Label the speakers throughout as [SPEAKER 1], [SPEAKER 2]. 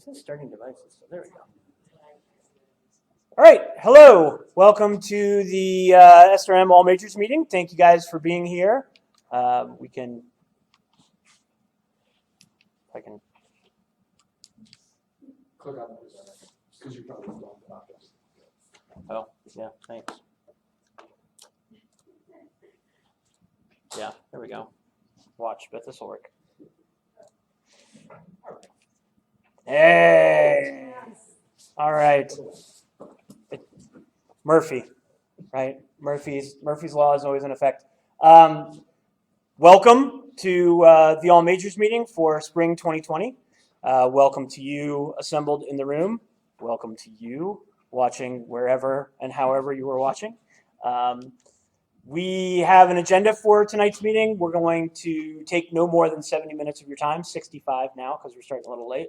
[SPEAKER 1] says starting devices, so there we go. All right, hello. Welcome to the SRM All Majors meeting. Thank you guys for being here. I can
[SPEAKER 2] click on this because you probably don't about this.
[SPEAKER 1] Oh, yeah, thanks. Yeah, there we go. Watch, bet this will work. Hey! All right. Murphy, right? Murphy's Law is always in effect. Welcome to the All Majors meeting for spring 2020. Welcome to you assembled in the room. Welcome to you watching wherever and however you are watching. We have an agenda for tonight's meeting. We're going to take no more than 70 minutes of your time, 65 now because we're starting a little late.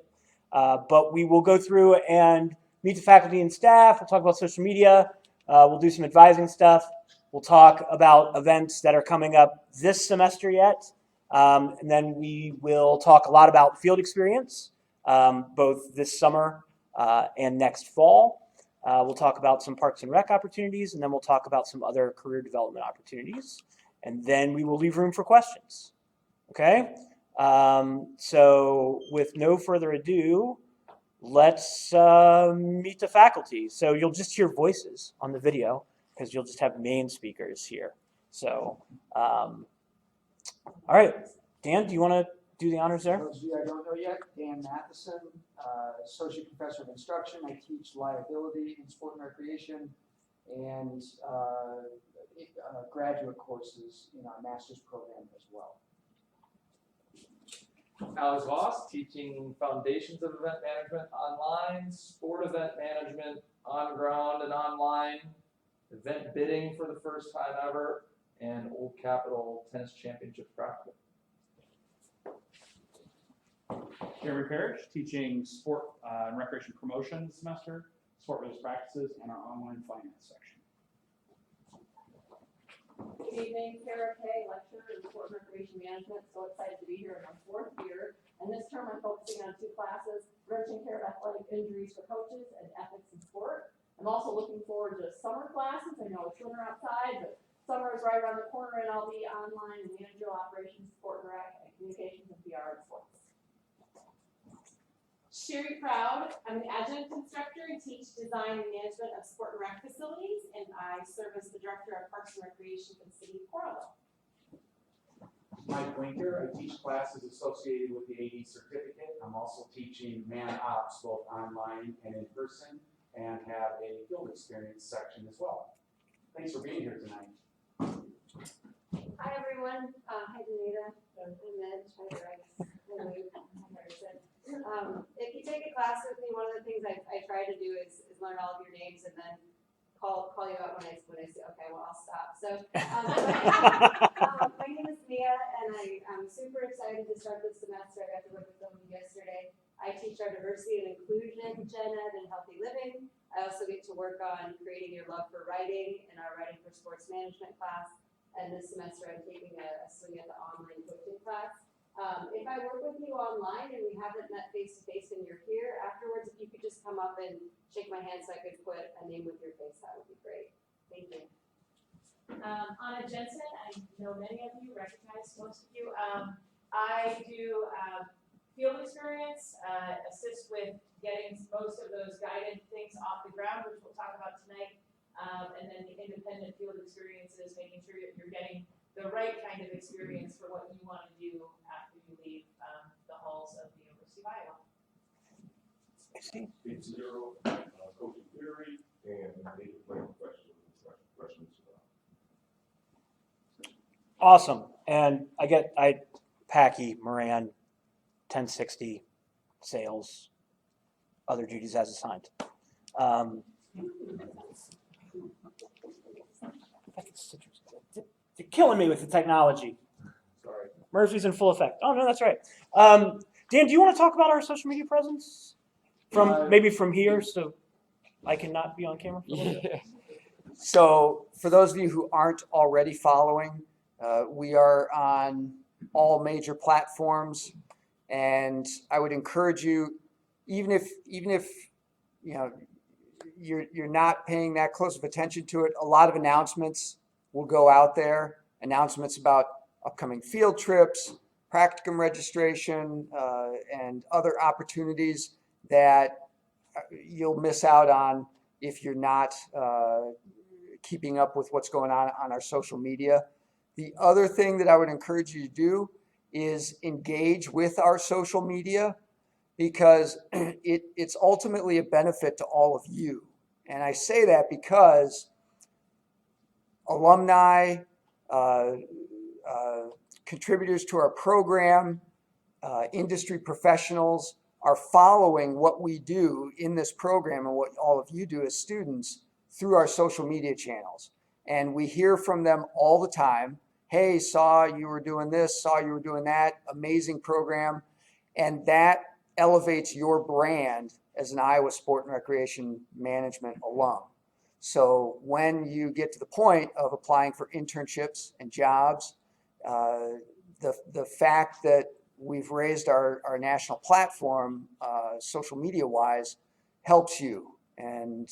[SPEAKER 1] But we will go through and meet the faculty and staff. We'll talk about social media. We'll do some advising stuff. We'll talk about events that are coming up this semester yet. And then we will talk a lot about field experience, both this summer and next fall. We'll talk about some Parks and Rec opportunities, and then we'll talk about some other career development opportunities. And then we will leave room for questions. Okay? So with no further ado, let's meet the faculty. So you'll just hear voices on the video because you'll just have main speakers here. So, all right. Dan, do you want to do the honors there?
[SPEAKER 2] Those of you I don't know yet, Dan Matheson, Associate Professor of Instruction. I teach liability in sport and recreation and graduate courses in our master's program as well.
[SPEAKER 3] Alex Voss, teaching foundations of event management online, sport event management on ground and online, event bidding for the first time ever, and Old Capitol Tennis Championship practice.
[SPEAKER 4] Jeremy Parrish, teaching sport and recreation promotion this semester, sport-based practices, and our online finance section.
[SPEAKER 5] Good evening, Sarah Kay, lecturer in sport and recreation management. So excited to be here in my fourth year. And this term I'm focusing on two classes, prevention care of athletic injuries for coaches and ethics in sport. I'm also looking forward to summer classes. I know it's winter outside, but summer is right around the corner and I'll be online in managerial operations, sport and rec, and communications and PR and sports. Sherry Proud, I'm an adjunct instructor and teach design and management of sport and rec facilities, and I serve as the director of Parks and Recreation for the city of Coralville.
[SPEAKER 6] Mike Winker, I teach classes associated with the AD certificate. I'm also teaching man ops both online and in person, and have a field experience section as well. Thanks for being here tonight.
[SPEAKER 5] Hi everyone. Hi Danita. Hi Mitch. Hi Bryce. Hi Luke. If you take a class with me, one of the things I try to do is learn all of your names and then call you out when I say, okay, well, I'll stop. So my name is Mia, and I'm super excited to start this semester. I got to work with them yesterday. I teach our diversity and inclusion, gen ed, and healthy living. I also get to work on creating your love for writing in our writing for sports management class. And this semester, I'm taking a swing at the online coaching class. If I work with you online and we haven't met face-to-face and you're here, afterwards, if you could just come up and shake my hand so I could put a name with your face, that would be great. Thank you.
[SPEAKER 7] Anna Jensen, I know many of you, recognize most of you. I do field experience, assist with getting most of those guided things off the ground, which we'll talk about tonight, and then the independent field experiences, making sure that you're getting the right kind of experience for what you want to do after you leave the halls of the University of Iowa.
[SPEAKER 8] It's zero coaching theory and they play questions.
[SPEAKER 1] Awesome. And I Packy, Moran, 1060, sales, other duties as assigned. You're killing me with the technology.
[SPEAKER 8] Sorry.
[SPEAKER 1] Murphy's in full effect. Oh, no, that's right. Dan, do you want to talk about our social media presence? Maybe from here, so I cannot be on camera for a little bit?
[SPEAKER 2] So for those of you who aren't already following, we are on all major platforms, and I would encourage you
[SPEAKER 9] even if you know you're not paying that close of attention to it, a lot of announcements will go out there. Announcements about upcoming field trips, practicum registration, and other opportunities that you'll miss out on if you're not keeping up with what's going on our social media. The other thing that I would encourage you to do is engage with our social media, because it's ultimately a benefit to all of you. And I say that because alumni, contributors to our program, industry professionals are following what we do in this program and what all of you do as students through our social media channels. And we hear from them all the time. Hey, saw you were doing this, saw you were doing that, amazing program. And that elevates your brand as an Iowa Sport and Recreation Management alum. So when you get to the point of applying for internships and jobs, the fact that we've raised our national platform, social media wise, helps you. And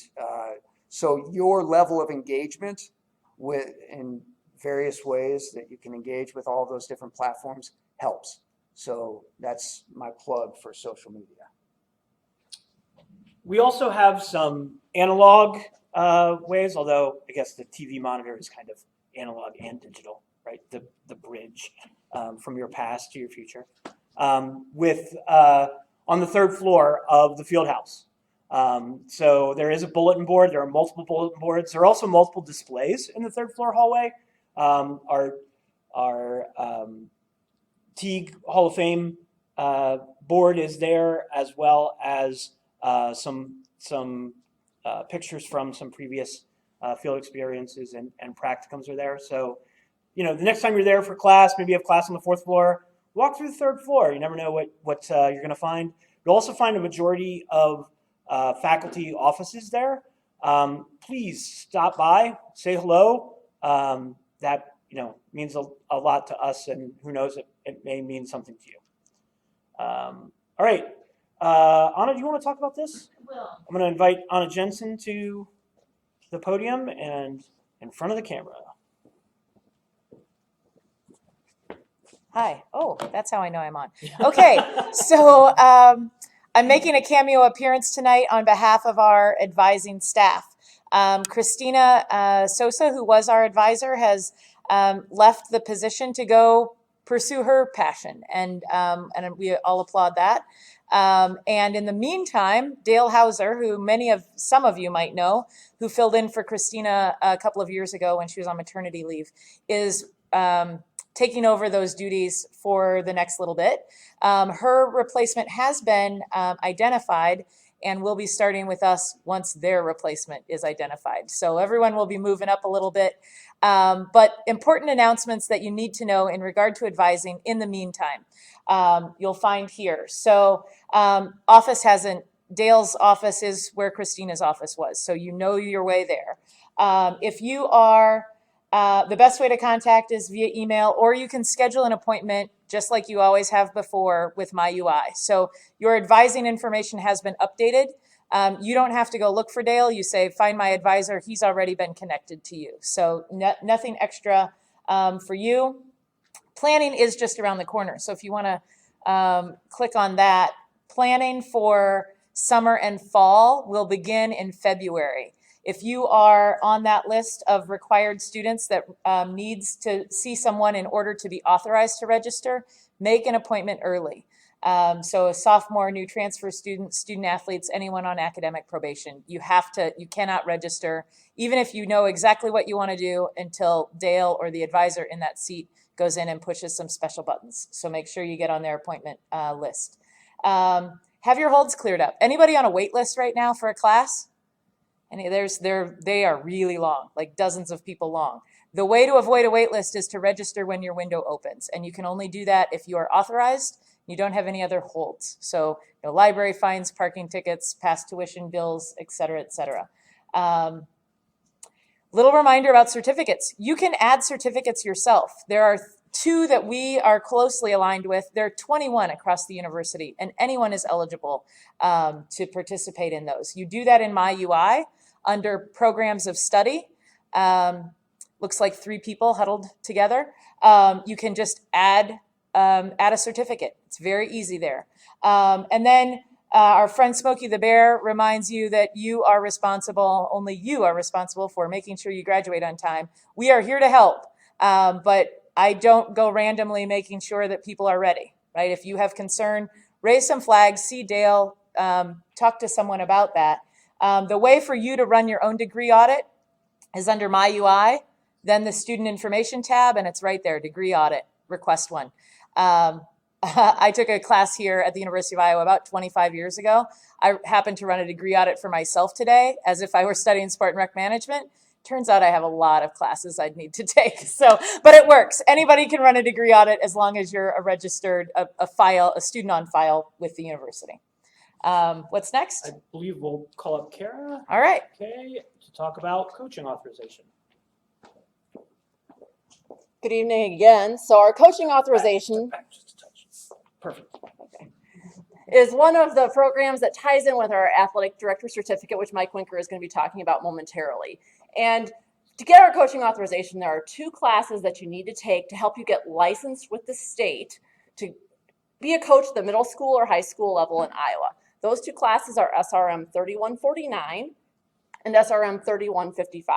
[SPEAKER 9] so your level of engagement in various ways that you can engage with all of those different platforms helps. So that's my plug for social media.
[SPEAKER 1] We also have some analog ways, although I guess the TV monitor is kind of analog and digital, right? The bridge from your past to your future. With on the third floor of the field house. So there is a bulletin board. There are multiple bulletin boards. There are also multiple displays in the third floor hallway. Our Teague Hall of Fame board is there, as well as some pictures from some previous field experiences and practicums are there. So, the next time you're there for class, maybe you have class on the fourth floor, walk through the third floor. You never know what you're going to find. You'll also find a majority of faculty offices there. Please stop by, say hello. That means a lot to us, and who knows, it may mean something to you. All right, Anna, do you want to talk about this?
[SPEAKER 7] I will.
[SPEAKER 1] I'm going to invite Anna Jensen to the podium and in front of the camera.
[SPEAKER 10] Hi. Oh, that's how I know I'm on. Okay, so I'm making a cameo appearance tonight on behalf of our advising staff. Christina Sosa, who was our advisor, has left the position to go pursue her passion, and we all applaud that. And in the meantime, Dale Hauser, who some of you might know, who filled in for Christina a couple of years ago when she was on maternity leave, is taking over those duties for the next little bit. Her replacement has been identified and will be starting with us once their replacement is identified. So everyone will be moving up a little bit. But important announcements that you need to know in regard to advising in the meantime, you'll find here. So Dale's office is where Christina's office was. So you know your way there. If you are, the best way to contact is via email, or you can schedule an appointment just like you always have before with My UI. So your advising information has been updated. You don't have to go look for Dale. You say, find my advisor. He's already been connected to you. So nothing extra for you. Planning is just around the corner. So if you want to click on that, planning for summer and fall will begin in February. If you are on that list of required students that needs to see someone in order to be authorized to register, make an appointment early. So a sophomore, new transfer student, student athletes, anyone on academic probation, you cannot register, even if you know exactly what you want to do, until Dale or the advisor in that seat goes in and pushes some special buttons. So make sure you get on their appointment list. Have your holds cleared up. Anybody on a wait list right now for a class? And they are really long, like dozens of people long. The way to avoid a wait list is to register when your window opens. And you can only do that if you are authorized. You don't have any other holds. So no library fines, parking tickets, past tuition bills, et cetera, et cetera. Little reminder about certificates. You can add certificates yourself. There are two that we are closely aligned with. There are 21 across the university, and anyone is eligible to participate in those. You do that in My UI under programs of study. Looks like 3 people huddled together. You can just add a certificate. It's very easy there. And then our friend Smokey the Bear reminds you that you are responsible, only you are responsible for making sure you graduate on time. We are here to help, but I don't go randomly making sure that people are ready, right? If you have concern, raise some flags, see Dale, talk to someone about that. The way for you to run your own degree audit is under My UI, then the student information tab, and it's right there, degree audit, request one. I took a class here at the University of Iowa about 25 years ago. I happened to run a degree audit for myself today, as if I were studying sport and rec management. Turns out I have a lot of classes I'd need to take. So, but it works. Anybody can run a degree audit as long as you're a registered, a student on file with the university. What's next?
[SPEAKER 1] I believe we'll call up Kara.
[SPEAKER 10] All right.
[SPEAKER 1] Okay, to talk about coaching authorization.
[SPEAKER 11] Good evening again. So our coaching authorization
[SPEAKER 1] Just a touch. Perfect.
[SPEAKER 11] is one of the programs that ties in with our athletic director certificate, which Mike Winker is going to be talking about momentarily. And to get our coaching authorization, there are 2 classes that you need to take to help you get licensed with the state to be a coach at the middle school or high school level in Iowa. Those 2 classes are SRM 3149 and SRM 3155.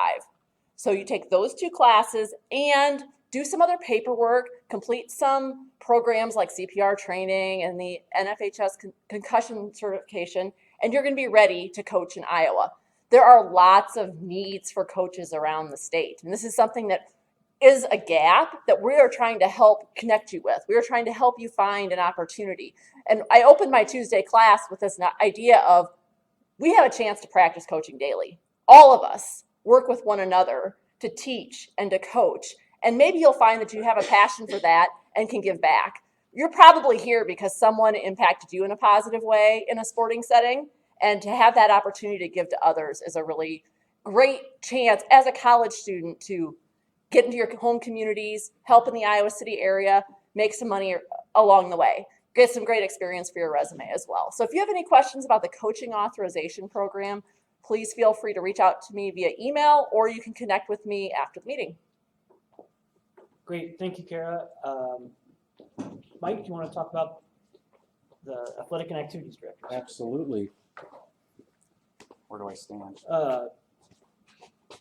[SPEAKER 11] So you take those 2 classes and do some other paperwork, complete some programs like CPR training and the NFHS concussion certification, and you're going to be ready to coach in Iowa. There are lots of needs for coaches around the state, and this is something that is a gap that we are trying to help connect you with. We are trying to help you find an opportunity. And I opened my Tuesday class with this idea of we have a chance to practice coaching daily. All of us work with one another to teach and to coach. And maybe you'll find that you have a passion for that and can give back. You're probably here because someone impacted you in a positive way in a sporting setting. And to have that opportunity to give to others is a really great chance as a college student to get into your home communities, help in the Iowa City area, make some money along the way. Get some great experience for your resume as well. So if you have any questions about the coaching authorization program, please feel free to reach out to me via email, or you can connect with me after the meeting.
[SPEAKER 1] Great, thank you, Kara. Mike, do you want to talk about the athletic and activities director?
[SPEAKER 6] Absolutely. Where do I stand?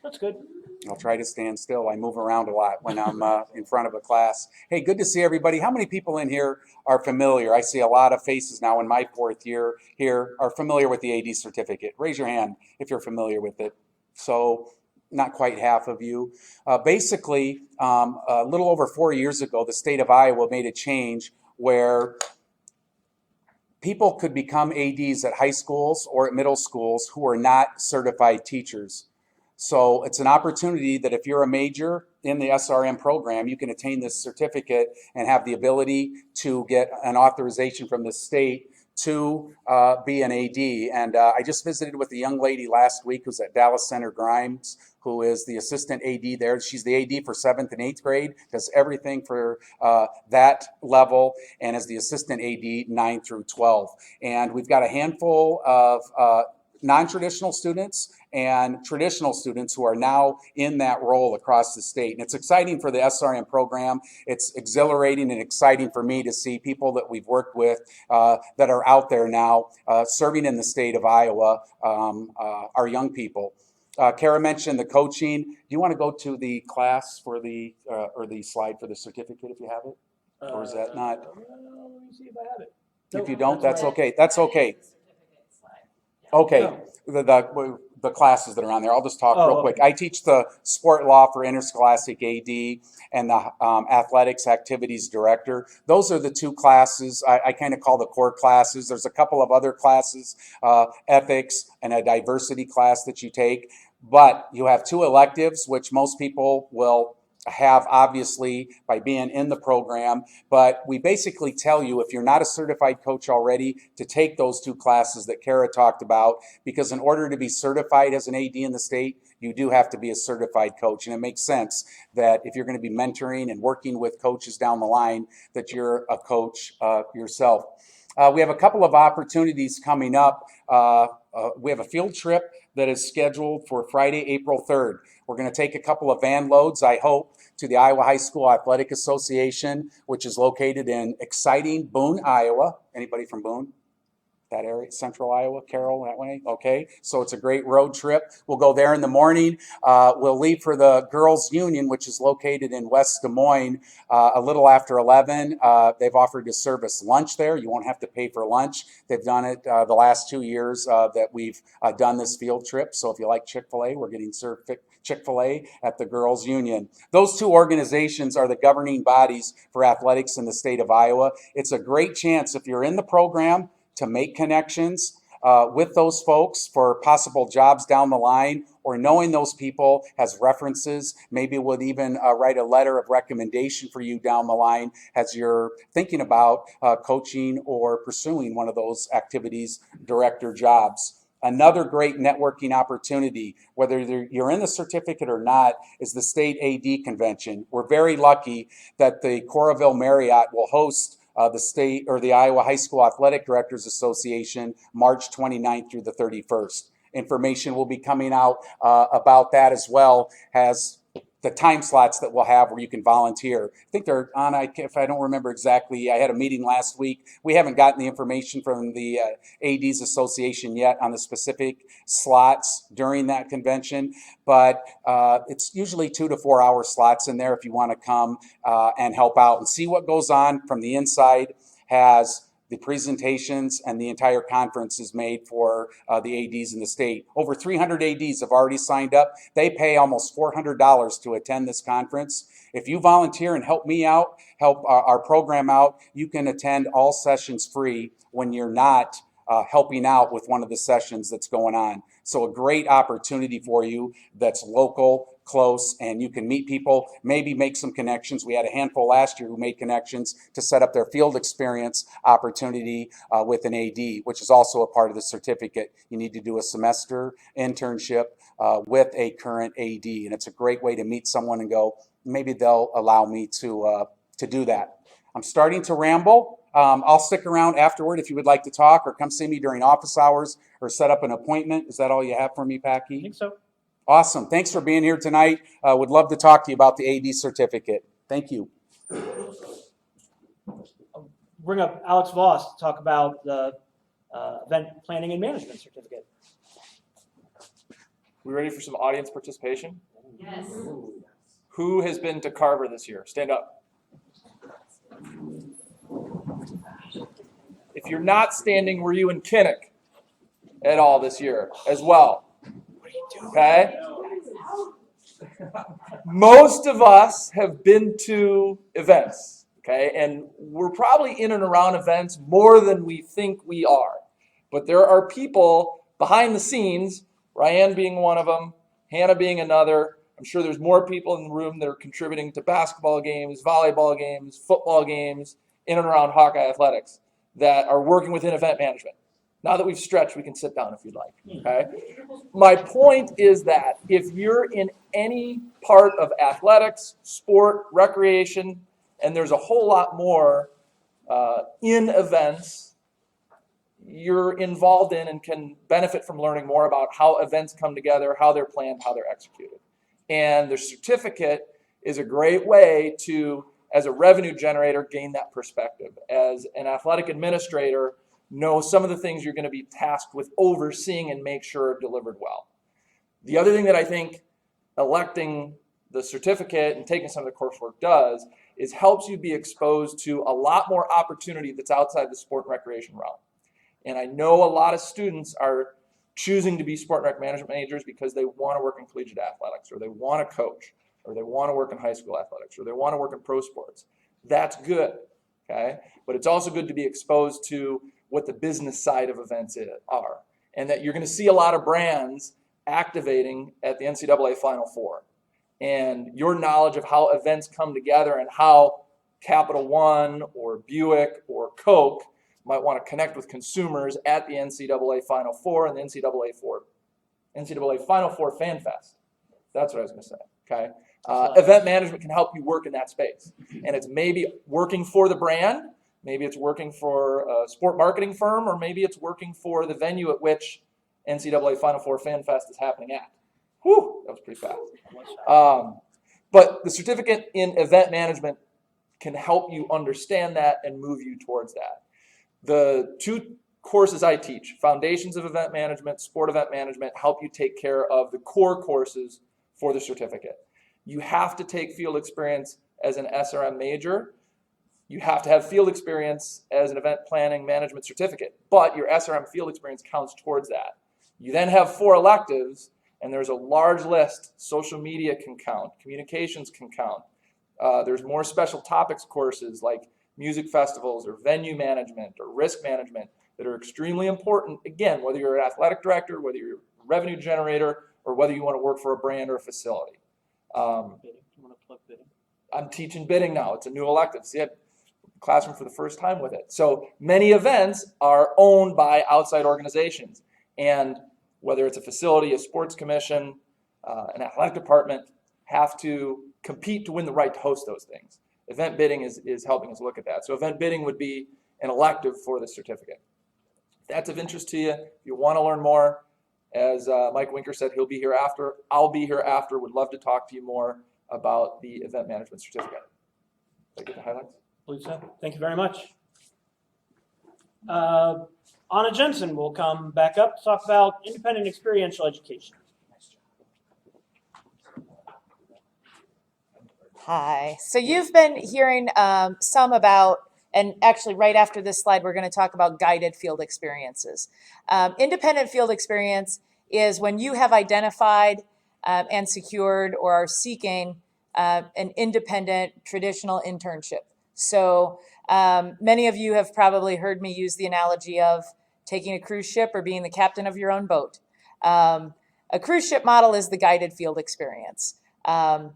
[SPEAKER 1] That's good.
[SPEAKER 6] I'll try to stand still. I move around a lot when I'm in front of a class. Hey, good to see everybody. How many people in here are familiar? I see a lot of faces now in my 4th year here are familiar with the AD certificate. Raise your hand if you're familiar with it. So not quite half of you. Basically, a little over 4 years ago, the state of Iowa made a change where people could become ADs at high schools or at middle schools who are not certified teachers. So it's an opportunity that if you're a major in the SRM program, you can attain this certificate and have the ability to get an authorization from the state to be an AD. And I just visited with a young lady last week who's at Dallas Center Grimes, who is the assistant AD there. She's the AD for 7th and 8th grade, does everything for that level, and is the assistant AD 9 through 12. And we've got a handful of non-traditional students and traditional students who are now in that role across the state. And it's exciting for the SRM program. It's exhilarating and exciting for me to see people that we've worked with that are out there now serving in the state of Iowa, our young people. Kara mentioned the coaching. Do you want to go to the class for the, or the slide for the certificate if you have it? Or is that not?
[SPEAKER 1] Let me see if I have it.
[SPEAKER 6] If you don't, that's
[SPEAKER 1] right.
[SPEAKER 6] okay. That's okay. Okay, the classes that are on there. I'll just talk real quick.
[SPEAKER 1] Okay.
[SPEAKER 6] I teach the sport law for interscholastic AD and the athletics activities director. Those are the 2 classes I kind of call the core classes. There's a couple of other classes, ethics and a diversity class that you take. But you have 2 electives, which most people will have, obviously, by being in the program, but we basically tell you, if you're not a certified coach already, to take those 2 classes that Kara talked about, because in order to be certified as an AD in the state, you do have to be a certified coach. And it makes sense that if you're going to be mentoring and working with coaches down the line, that you're a coach yourself. We have a couple of opportunities coming up. We have a field trip that is scheduled for Friday, April 3rd. We're going to take a couple of van loads, I hope, to the Iowa High School Athletic Association, which is located in exciting Boone, Iowa. Anybody from Boone? That area, central Iowa, Carroll, that way? Okay, so it's a great road trip. We'll go there in the morning. We'll leave for the Girls Union, which is located in West Des Moines, a little after 11. They've offered to service lunch there. You won't have to pay for lunch. They've done it the last 2 years that we've done this field trip. So if you like Chick-fil-A, we're getting served Chick-fil-A at the Girls Union. Those 2 organizations are the governing bodies for athletics in the state of Iowa. It's a great chance, if you're in the program, to make connections with those folks for possible jobs down the line, or knowing those people has references, maybe would even write a letter of recommendation for you down the line as you're thinking about coaching or pursuing one of those activities director jobs. Another great networking opportunity, whether you're in the certificate or not, is the state AD convention. We're very lucky that the Coralville Marriott will host the state or the Iowa High School Athletic Directors Association, March 29th through the 31st. Information will be coming out about that, as well as the time slots that we'll have where you can volunteer. I think they're on, if I don't remember exactly, I had a meeting last week. We haven't gotten the information from the ADs Association yet on the specific slots during that convention, but it's usually 2 to 4 hour slots in there if you want to come and help out and see what goes on from the inside. Has the presentations and the entire conference is made for the ADs in the state. Over 300 ADs have already signed up. They pay almost $400 to attend this conference. If you volunteer and help me out, help our program out, you can attend all sessions free when you're not helping out with one of the sessions that's going on. So a great opportunity for you that's local, close, and you can meet people, maybe make some connections. We had a handful last year who made connections to set up their field experience opportunity with an AD, which is also a part of the certificate. You need to do a semester internship with a current AD, and it's a great way to meet someone and go, maybe they'll allow me to do that. I'm starting to ramble. I'll stick around afterward if you would like to talk, or come see me during office hours, or set up an appointment. Is that all you have for me, Packy?
[SPEAKER 1] I think so.
[SPEAKER 6] Awesome. Thanks for being here tonight. Would love to talk to you about the AD certificate. Thank you.
[SPEAKER 1] I'll bring up Alex Voss to talk about the event planning and management certificate.
[SPEAKER 3] We ready for some audience participation?
[SPEAKER 7] Yes.
[SPEAKER 3] Who has been to Carver this year? Stand up. If you're not standing, were you in Kinnick at all this year as well? Okay. Most of us have been to events, okay, and we're probably in and around events more than we think we are. But there are people behind the scenes, Ryan being one of them, Hannah being another. I'm sure there's more people in the room that are contributing to basketball games, volleyball games, football games, in and around Hawkeye Athletics, that are working within event management. Now that we've stretched, we can sit down if you'd like, okay? My point is that if you're in any part of athletics, sport, recreation, and there's a whole lot more in events, you're involved in and can benefit from learning more about how events come together, how they're planned, how they're executed. And the certificate is a great way to, as a revenue generator, gain that perspective. As an athletic administrator, know some of the things you're going to be tasked with overseeing and make sure are delivered well. The other thing that I think electing the certificate and taking some of the coursework does is helps you be exposed to a lot more opportunity that's outside the sport and recreation realm. And I know a lot of students are choosing to be sport and rec management majors because they want to work in collegiate athletics, or they want to coach, or they want to work in high school athletics, or they want to work in pro sports. That's good, okay? But it's also good to be exposed to what the business side of events are, and that you're going to see a lot of brands activating at the NCAA Final Four. and your knowledge of how events come together and how Capital One or Buick or Coke might want to connect with consumers at the NCAA Final Four and the NCAA Final Four Fan Fest. That's what I was going to say. Okay. Event management can help you work in that space, and it's maybe working for the brand, maybe it's working for a sport marketing firm, or maybe it's working for the venue at which NCAA Final Four Fan Fest is happening at. Whew, that was pretty fast. But the certificate in event management can help you understand that and move you towards that. The two courses I teach, Foundations of Event Management, Sport Event Management, help you take care of the core courses for the certificate. You have to take field experience as an SRM major. You have to have field experience as an event planning management certificate, but your SRM field experience counts towards that. You then have 4 electives, and there's a large list. Social media can count, communications can count. There's more special topics courses like music festivals or venue management or risk management that are extremely important, again, whether you're an athletic director, whether you're a revenue generator, or whether you want to work for a brand or a facility. I'm teaching bidding now. It's a new elective. See, I had a classroom for the first time with it. So many events are owned by outside organizations. And whether it's a facility, a sports commission, an athletic department, have to compete to win the right to host those things. Event bidding is helping us look at that. So event bidding would be an elective for the certificate. If that's of interest to you, if you want to learn more, as Mike Winker said, he'll be here after. I'll be here after. Would love to talk to you more about the event management certificate. Did I get the highlights?
[SPEAKER 1] I believe so. Thank you very much. Anna Jensen will come back up to talk about independent experiential education.
[SPEAKER 10] Hi. So you've been hearing some about, and actually right after this slide, we're going to talk about guided field experiences. Independent field experience is when you have identified and secured or are seeking an independent traditional internship. So many of you have probably heard me use the analogy of taking a cruise ship or being the captain of your own boat. A cruise ship model is the guided field experience.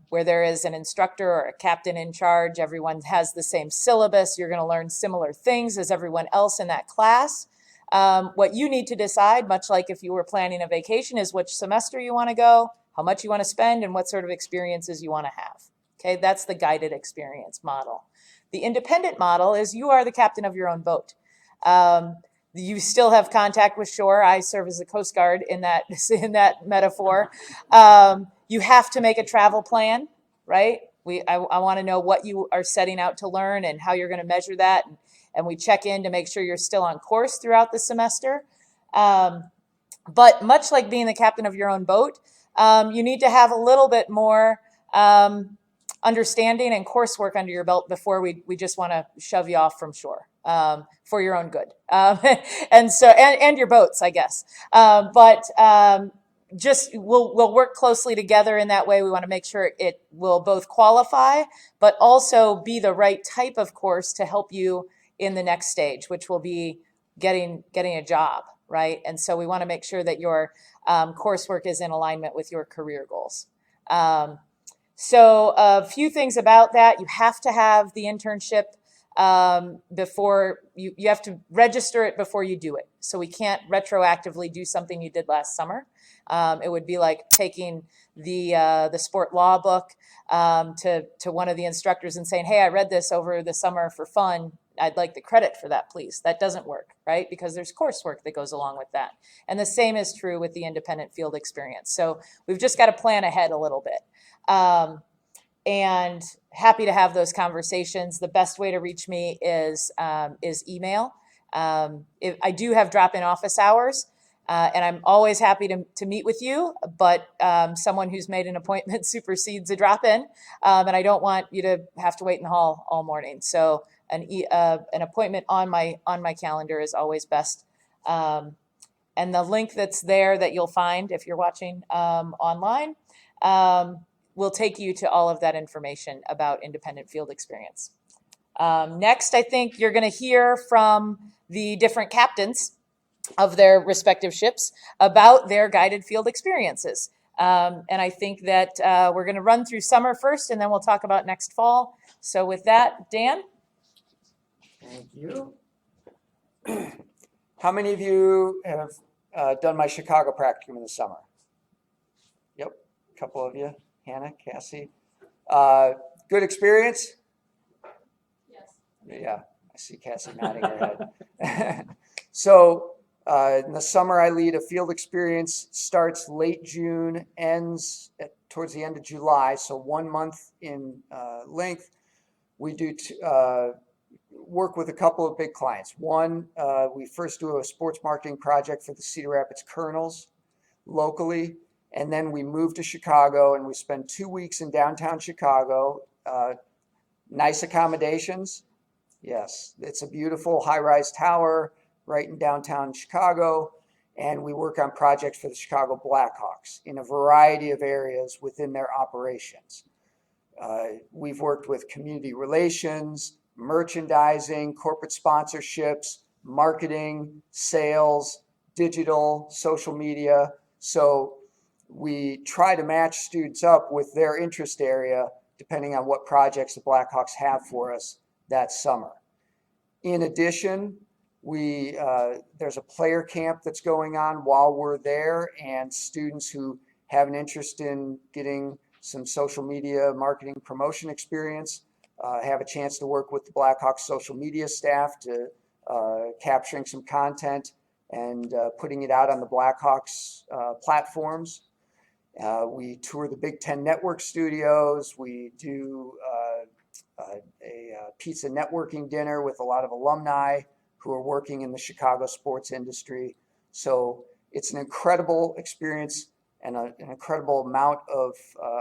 [SPEAKER 10] Where there is an instructor or a captain in charge. Everyone has the same syllabus. You're going to learn similar things as everyone else in that class. What you need to decide, much like if you were planning a vacation, is which semester you want to go, how much you want to spend, and what sort of experiences you want to have. Okay, that's the guided experience model. The independent model is you are the captain of your own boat. You still have contact with shore. I serve as a Coast Guard in that metaphor. You have to make a travel plan, right? I want to know what you are setting out to learn and how you're going to measure that. And we check in to make sure you're still on course throughout the semester. But much like being the captain of your own boat, you need to have a little bit more understanding and coursework under your belt before we just want to shove you off from shore for your own good. And your boats, I guess. Just we'll work closely together in that way. We want to make sure it will both qualify, but also be the right type of course to help you in the next stage, which will be getting a job, right? And so we want to make sure that your coursework is in alignment with your career goals. So a few things about that. You have to have the internship before you have to register it before you do it. So we can't retroactively do something you did last summer. It would be like taking the sport law book to one of the instructors and saying, hey, I read this over the summer for fun. I'd like the credit for that, please. That doesn't work, right? Because there's coursework that goes along with that. And the same is true with the independent field experience. So we've just got to plan ahead a little bit. And happy to have those conversations. The best way to reach me is email. If I do have drop-in office hours, and I'm always happy to meet with you, but someone who's made an appointment supersedes a drop-in, and I don't want you to have to wait in the hall all morning. So an appointment on my calendar is always best. And the link that's there that you'll find if you're watching online will take you to all of that information about independent field experience. Next, I think you're going to hear from the different captains of their respective ships about their guided field experiences. And I think that we're going to run through summer first, and then we'll talk about next fall. So with that, Dan?
[SPEAKER 9] Thank you. How many of you have done my Chicago practicum in the summer? Yep, a couple of you. Hannah, Cassie. Good experience?
[SPEAKER 7] Yes.
[SPEAKER 9] Yeah, I see Cassie nodding her head. So in the summer, I lead a field experience, starts late June, ends towards the end of July, so 1 month in length. We do work with a couple of big clients. One, we first do a sports marketing project for the Cedar Rapids Colonels locally, and then we move to Chicago and we spend 2 weeks in downtown Chicago. Nice accommodations. Yes, it's a beautiful high-rise tower right in downtown Chicago, and we work on projects for the Chicago Blackhawks in a variety of areas within their operations. We've worked with community relations, merchandising, corporate sponsorships, marketing, sales, digital, social media. So we try to match students up with their interest area depending on what projects the Blackhawks have for us that summer. In addition, there's a player camp that's going on while we're there, and students who have an interest in getting some social media marketing promotion experience have a chance to work with the Blackhawks social media staff to capturing some content and putting it out on the Blackhawks platforms. We tour the Big Ten Network studios. We do a pizza networking dinner with a lot of alumni who are working in the Chicago sports industry. So it's an incredible experience and an incredible amount of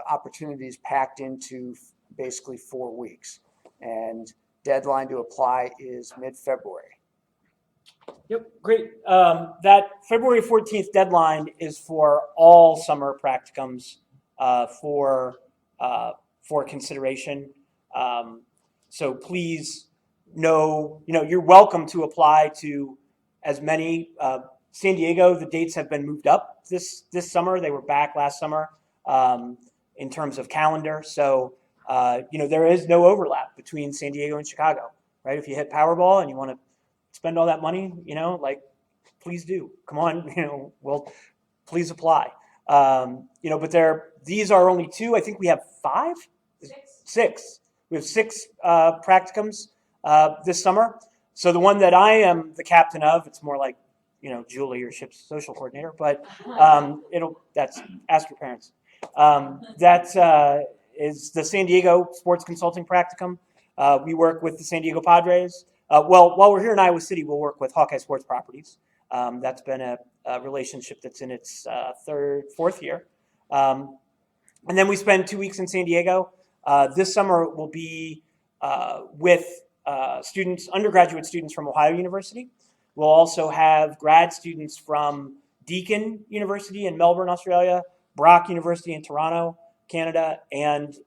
[SPEAKER 9] opportunities packed into basically 4 weeks. And deadline to apply is mid-February.
[SPEAKER 1] Yep, great. That February 14th deadline is for all summer practicums for consideration. So please know, you're welcome to apply to as many. San Diego, the dates have been moved up this summer. They were back last summer in terms of calendar. So, there is no overlap between San Diego and Chicago, right? If you hit Powerball and you want to spend all that money, please do. Come on, please apply. But these are only 2. I think we have 5? 6. We have 6 practicums this summer. So the one that I am the captain of, it's more like, Julie, your ship's social coordinator, but that's ask your parents. That is the San Diego Sports Consulting Practicum. We work with the San Diego Padres. While we're here in Iowa City, we'll work with Hawkeye Sports Properties. That's been a relationship that's in its 4th year. And then we spend 2 weeks in San Diego. This summer will be with undergraduate students from Ohio University. We'll also have grad students from Deakin University in Melbourne, Australia, Brock University in Toronto, Canada, and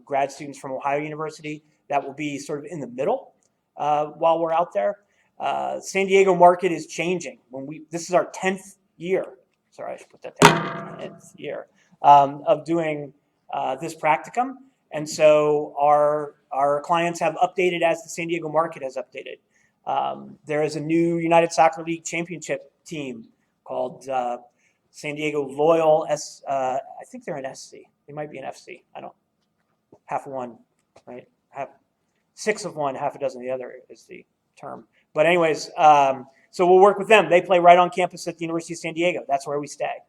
[SPEAKER 1] grad students from Ohio University. That will be sort of in the middle while we're out there. San Diego market is changing. This is our 10th year. Sorry, I should put that down. 10th year of doing this practicum. And so our clients have updated as the San Diego market has updated. There is a new United Soccer League championship team called San Diego Loyal I think they're an SC. They might be an FC. I don't. Half of one, right? 6 of one, half a dozen of the other is the term. But anyways, so we'll work with them. They play right on campus at the University of San Diego. That's where we stay.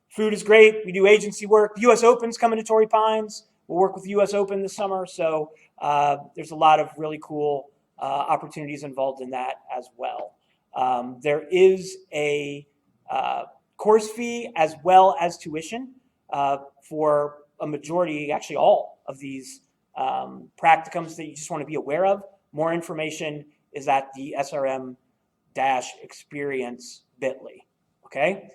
[SPEAKER 1] Food is great. We do agency work. US Open's coming to Torrey Pines. We'll work with US Open this summer. So there's a lot of really cool opportunities involved in that as well. There is a course fee as well as tuition for a majority, actually all of these practicums that you just want to be aware of. More information is at the SRM-experience bit.ly. Okay?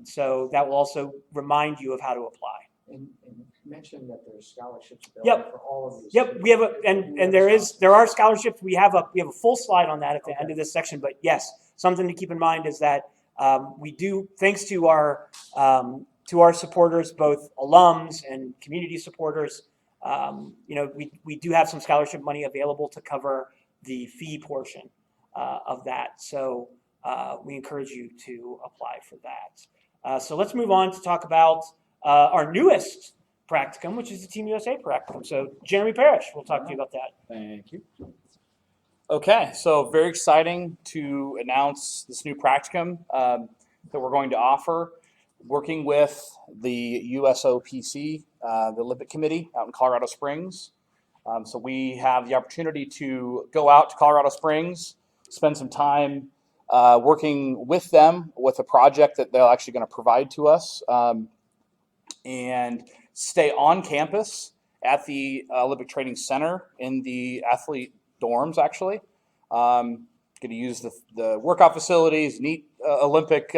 [SPEAKER 1] So that will also remind you of how to apply.
[SPEAKER 2] And you mentioned that there's scholarships available for all of these.
[SPEAKER 1] Yep, we have there are scholarships. We have a full slide on that at the end of this section. But yes, something to keep in mind is that we do, thanks to our to our supporters, both alums and community supporters, we do have some scholarship money available to cover the fee portion of that. So we encourage you to apply for that. So let's move on to talk about our newest practicum, which is the Team USA Practicum. So Jeremy Parrish will talk to you about that.
[SPEAKER 4] Thank you. Okay, so very exciting to announce this new practicum that we're going to offer, working with the USOPC, the Olympic Committee out in Colorado Springs. So we have the opportunity to go out to Colorado Springs, spend some time working with them with a project that they're actually going to provide to us, and stay on campus at the Olympic Training Center in the athlete dorms, actually. Going to use the workout facilities, neat Olympic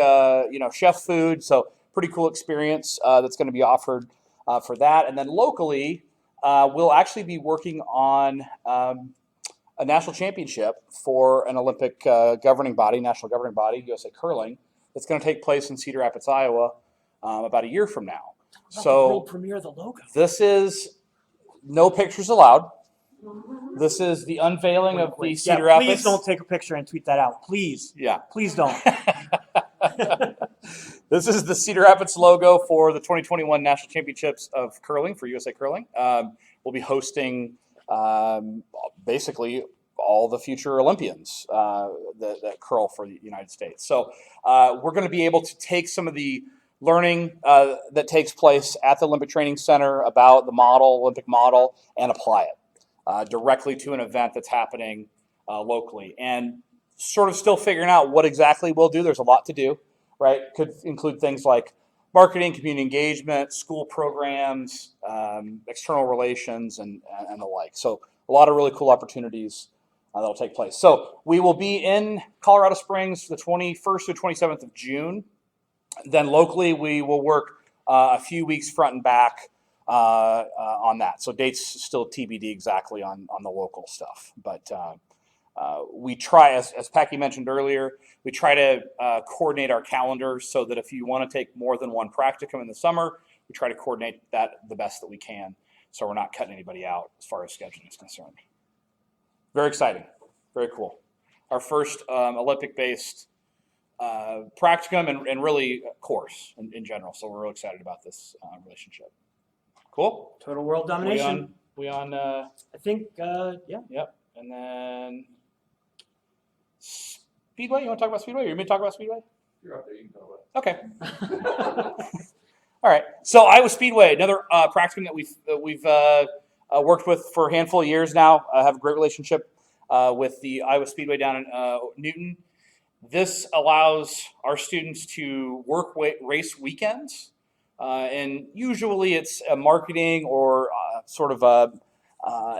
[SPEAKER 4] chef food. So pretty cool experience that's going to be offered for that. And then locally, we'll actually be working on a national championship for an Olympic national governing body, USA Curling, that's going to take place in Cedar Rapids, Iowa, about a year from now.
[SPEAKER 1] So world premiere of the logo.
[SPEAKER 4] This is no pictures allowed. This is the unveiling of the Cedar Rapids.
[SPEAKER 1] Please don't take a picture and tweet that out. Please.
[SPEAKER 4] Yeah.
[SPEAKER 1] Please don't.
[SPEAKER 4] This is the Cedar Rapids logo for the 2021 National Championships of Curling for USA Curling. We'll be hosting basically all the future Olympians that curl for the United States. So we're going to be able to take some of the learning that takes place at the Olympic Training Center about the Olympic model, and apply it directly to an event that's happening locally. And sort of still figuring out what exactly we'll do. There's a lot to do, right? Could include things like marketing, community engagement, school programs, external relations, and the like. So a lot of really cool opportunities that'll take place. So we will be in Colorado Springs the 21st to 27th of June. Then locally, we will work a few weeks front and back on that. So dates still TBD exactly on the local stuff. But we try, as Packy mentioned earlier, we try to coordinate our calendars so that if you want to take more than one practicum in the summer, we try to coordinate that the best that we can, so we're not cutting anybody out as far as scheduling is concerned. Very exciting. Very cool. Our first Olympic-based practicum and really course in general. So we're real excited about this relationship. Cool.
[SPEAKER 1] Total world domination.
[SPEAKER 4] We on
[SPEAKER 1] I think, yeah.
[SPEAKER 4] Yep. And then Speedway. You want to talk about Speedway? Or you want me to talk about Speedway?
[SPEAKER 3] You're up there, you can talk about it.
[SPEAKER 4] Okay. All right. So Iowa Speedway, another practicum that we've worked with for a handful of years now. I have a great relationship with the Iowa Speedway down in Newton. This allows our students to work race weekends, and usually it's a marketing or sort of a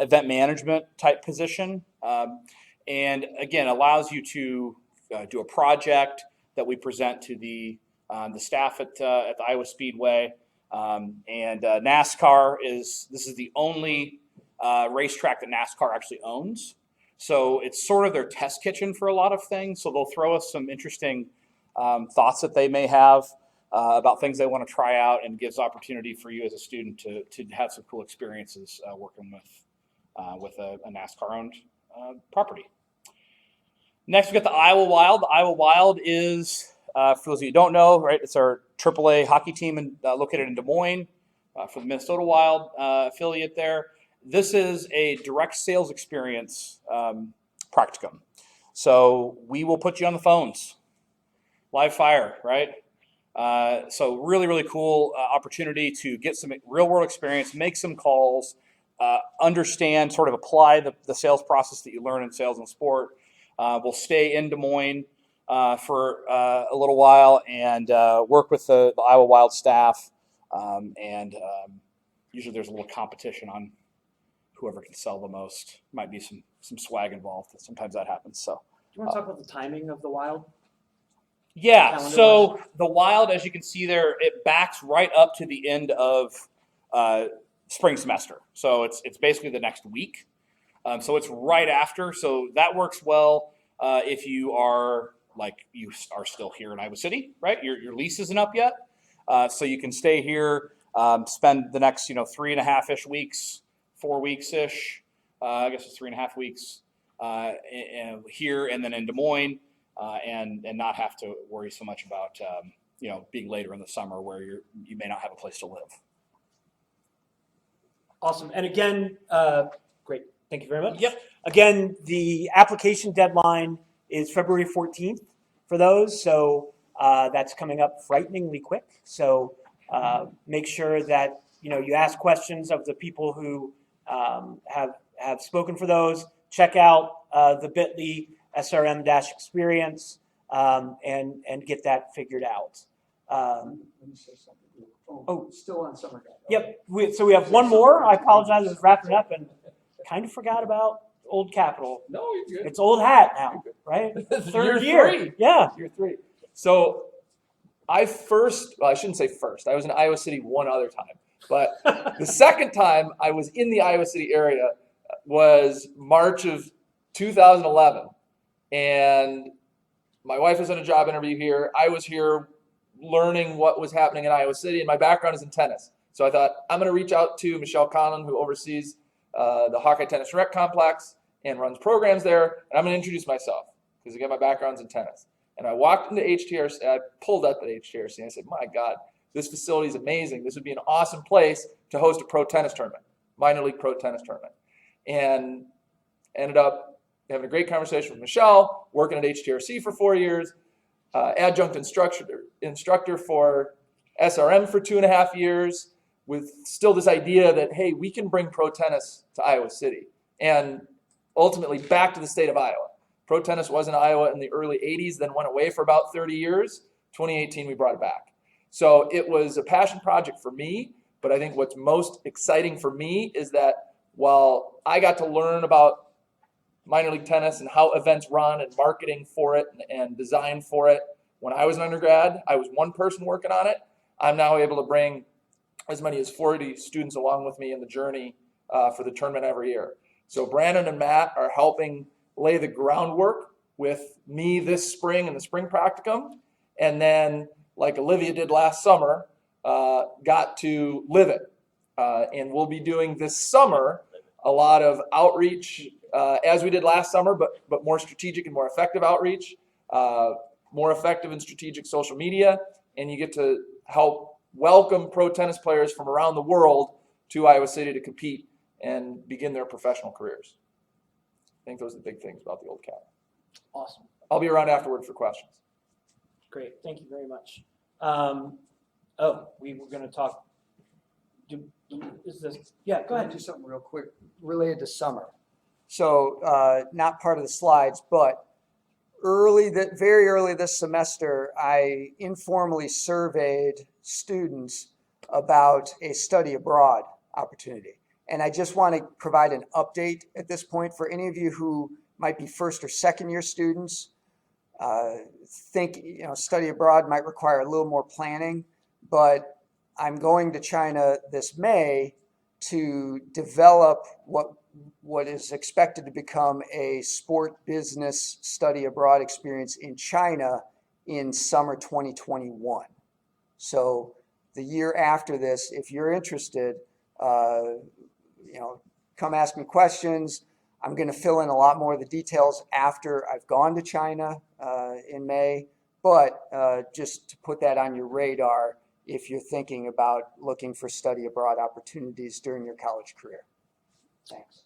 [SPEAKER 4] event management type position, and again allows you to do a project that we present to the staff at the Iowa Speedway. And NASCAR is the only racetrack that NASCAR actually owns. So it's sort of their test kitchen for a lot of things. So they'll throw us some interesting thoughts that they may have about things they want to try out, and gives opportunity for you as a student to have some cool experiences working with a NASCAR-owned property. Next, we got the Iowa Wild. The Iowa Wild is, for those of you who don't know, right, it's our AAA hockey team located in Des Moines for the Minnesota Wild affiliate there. This is a direct sales experience practicum. So we will put you on the phones, live fire, right? So really, really cool opportunity to get some real world experience, make some calls, understand, sort of apply the sales process that you learn in sales and sport. We'll stay in Des Moines for a little while and work with the Iowa Wild staff. And usually there's a little competition on whoever can sell the most. Might be some swag involved. Sometimes that happens. So,
[SPEAKER 1] do you want to talk about the timing of the Wild?
[SPEAKER 4] Yeah. So the Wild, as you can see there, it backs right up to the end of spring semester. So it's basically the next week. So it's right after. So that works well if you are still here in Iowa City, right? Your lease isn't up yet. So you can stay here, spend the next 3.5-ish weeks, 4 weeks-ish, I guess it's 3.5 weeks here and then in Des Moines, and not have to worry so much about being later in the summer where you may not have a place to live.
[SPEAKER 1] Awesome. And again, great. Thank you very much.
[SPEAKER 4] Yep.
[SPEAKER 1] Again, the application deadline is February 14th for those. So that's coming up frighteningly quick. So make sure that you ask questions of the people who have spoken for those. Check out the bit.ly SRM-experience and get that figured out.
[SPEAKER 2] Let me say something. Oh, still on summer guide.
[SPEAKER 1] Yep. So we have one more. I apologize. I was wrapping up and kind of forgot about Old Capitol.
[SPEAKER 3] No, you're good.
[SPEAKER 1] It's old hat now, right? Third year.
[SPEAKER 4] Year 3.
[SPEAKER 1] Yeah.
[SPEAKER 4] Year 3. So I shouldn't say first. I was in Iowa City one other time. But the second time I was in the Iowa City area was March of 2011. And my wife was in a job interview here. I was here learning what was happening in Iowa City, and my background is in tennis. So I thought, I'm going to reach out to Michelle Conlon, who oversees the Hawkeye Tennis Rec Complex and runs programs there, and I'm going to introduce myself because, again, my background's in tennis. And I walked into HTRC, I pulled up at HTRC, and I said, my God, this facility is amazing. This would be an awesome place to host a pro tennis tournament, minor league pro tennis tournament. And ended up having a great conversation with Michelle, working at HTRC for 4 years, adjunct instructor for SRM for 2.5 years, with still this idea that, hey, we can bring pro tennis to Iowa City and ultimately back to the state of Iowa. Pro tennis was in Iowa in the early 80s, then went away for about 30 years. 2018, we brought it back. So it was a passion project for me, but I think what's most exciting for me is that while I got to learn about minor league tennis and how events run and marketing for it and design for it, when I was an undergrad, I was one person working on it. I'm now able to bring as many as 40 students along with me in the journey for the tournament every year. So Brandon and Matt are helping lay the groundwork with me this spring in the spring practicum. And then, like Olivia did last summer, got to live it. And we'll be doing this summer a lot of outreach as we did last summer, but more strategic and more effective outreach, more effective and strategic social media. And you get to help welcome pro tennis players from around the world to Iowa City to compete and begin their professional careers. I think those are the big things about the Old Cat.
[SPEAKER 1] Awesome.
[SPEAKER 4] I'll be around afterward for questions.
[SPEAKER 1] Great. Thank you very much. We were going to talk. Yeah, go ahead.
[SPEAKER 9] Do something real quick related to summer. So not part of the slides, but very early this semester, I informally surveyed students about a study abroad opportunity. And I just want to provide an update at this point for any of you who might be first or second year students. Think study abroad might require a little more planning, but I'm going to China this May to develop what is expected to become a sport business study abroad experience in China in summer 2021. So the year after this, if you're interested, come ask me questions. I'm going to fill in a lot more of the details after I've gone to China in May, but just to put that on your radar if you're thinking about looking for study abroad opportunities during your college career. Thanks.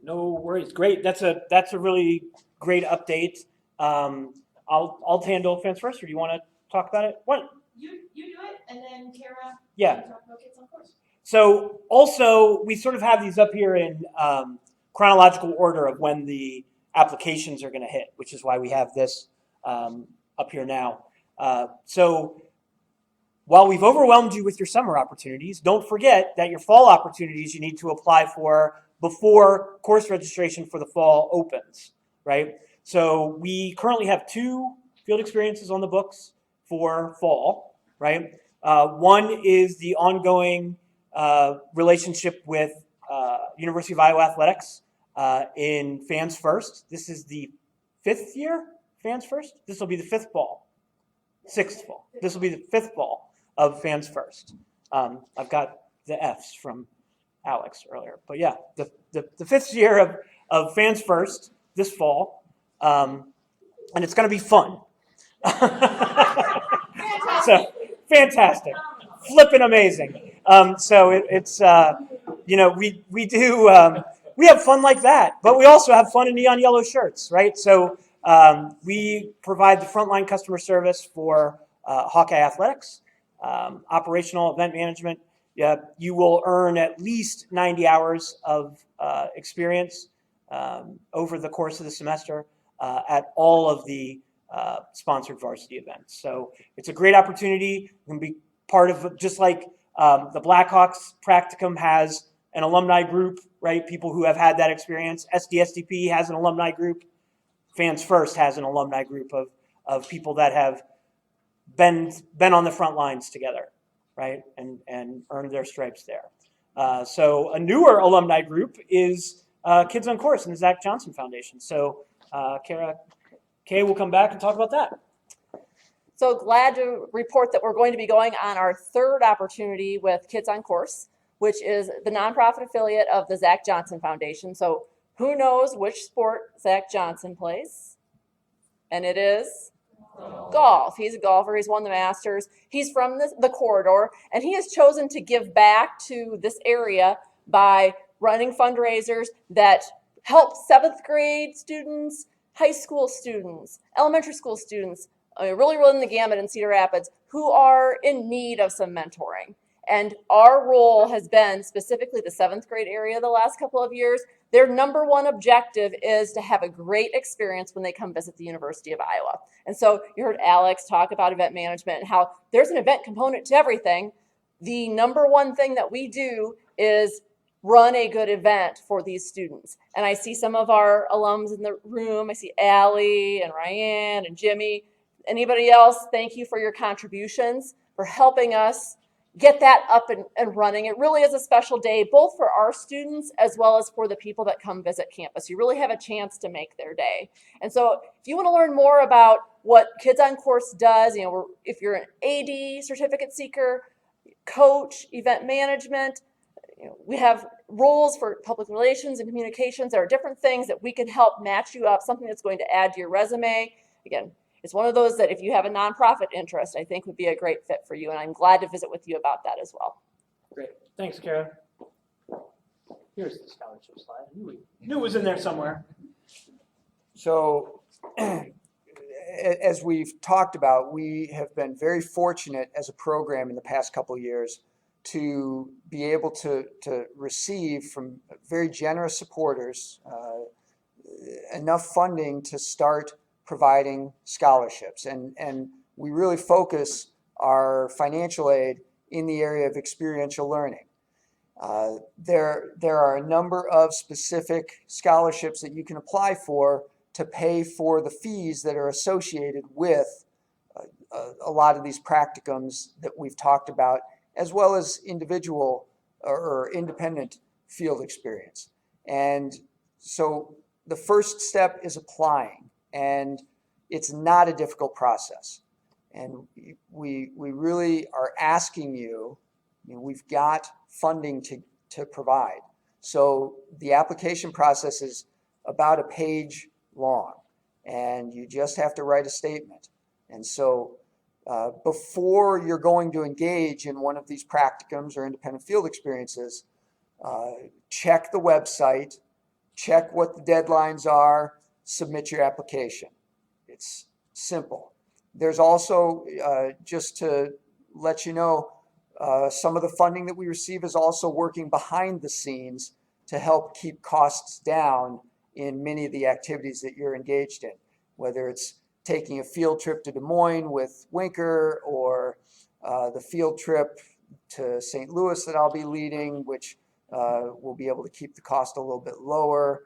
[SPEAKER 1] No worries. Great. That's a really great update. I'll handle fans first, or do you want to talk about it? What?
[SPEAKER 7] You do it, and then Kara.
[SPEAKER 1] Yeah.
[SPEAKER 7] Can talk about kids on course.
[SPEAKER 1] So also, we sort of have these up here in chronological order of when the applications are going to hit, which is why we have this up here now. So while we've overwhelmed you with your summer opportunities, don't forget that your fall opportunities you need to apply for before course registration for the fall opens, right? So we currently have 2 field experiences on the books for fall, right? One is the ongoing relationship with University of Iowa Athletics in Fans First. This is the 5th year, Fans First. This will be the 5th fall, 6th fall. This will be the 5th fall of Fans First. I've got the F's from Alex earlier, but yeah, the 5th year of Fans First this fall, and it's going to be fun. So fantastic, flipping amazing. So it's we do we have fun like that, but we also have fun in neon yellow shirts, right? So we provide the frontline customer service for Hawkeye Athletics, operational event management. Yeah, you will earn at least 90 hours of experience over the course of the semester at all of the sponsored varsity events. So it's a great opportunity. You can be part of, just like the Blackhawks Practicum has an alumni group, right? People who have had that experience. SDSDP has an alumni group. Fans First has an alumni group of people that have been on the front lines together, right? And earned their stripes there. So a newer alumni group is Kids on Course and the Zach Johnson Foundation. So Kay will come back and talk about that.
[SPEAKER 11] So glad to report that we're going to be going on our 3rd opportunity with Kids on Course, which is the nonprofit affiliate of the Zach Johnson Foundation. So who knows which sport Zach Johnson plays? And it is golf. He's a golfer. He's won the Masters. He's from the corridor, and he has chosen to give back to this area by running fundraisers that help 7th grade students, high school students, elementary school students, really running the gamut in Cedar Rapids, who are in need of some mentoring. And our role has been specifically the 7th grade area the last couple of years. Their number one objective is to have a great experience when they come visit the University of Iowa. And so you heard Alex talk about event management and how there's an event component to everything. The number one thing that we do is run a good event for these students. And I see some of our alums in the room. I see Allie and Ryan and Jimmy. Anybody else, thank you for your contributions, for helping us get that up and running. It really is a special day, both for our students as well as for the people that come visit campus. You really have a chance to make their day. And so if you want to learn more about what Kids on Course does, if you're an AD certificate seeker, coach, event management, we have roles for public relations and communications. There are different things that we can help match you up, something that's going to add to your resume. Again, it's one of those that if you have a nonprofit interest, I think would be a great fit for you. And I'm glad to visit with you about that as well.
[SPEAKER 1] Great. Thanks, Kara. Here's the scholarship slide. I knew it was in there somewhere.
[SPEAKER 9] So as we've talked about, we have been very fortunate as a program in the past couple of years to be able to receive from very generous supporters enough funding to start providing scholarships. And we really focus our financial aid in the area of experiential learning. There are a number of specific scholarships that you can apply for to pay for the fees that are associated with a lot of these practicums that we've talked about, as well as individual or independent field experience. And so the first step is applying, and it's not a difficult process. And we really are asking you, we've got funding to provide. So the application process is about a page long, and you just have to write a statement. And so before you're going to engage in one of these practicums or independent field experiences, check the website, check what the deadlines are, submit your application. It's simple. There's also, just to let you know, some of the funding that we receive is also working behind the scenes to help keep costs down in many of the activities that you're engaged in, whether it's taking a field trip to Des Moines with Winker, or the field trip to St. Louis that I'll be leading, which will be able to keep the cost a little bit lower.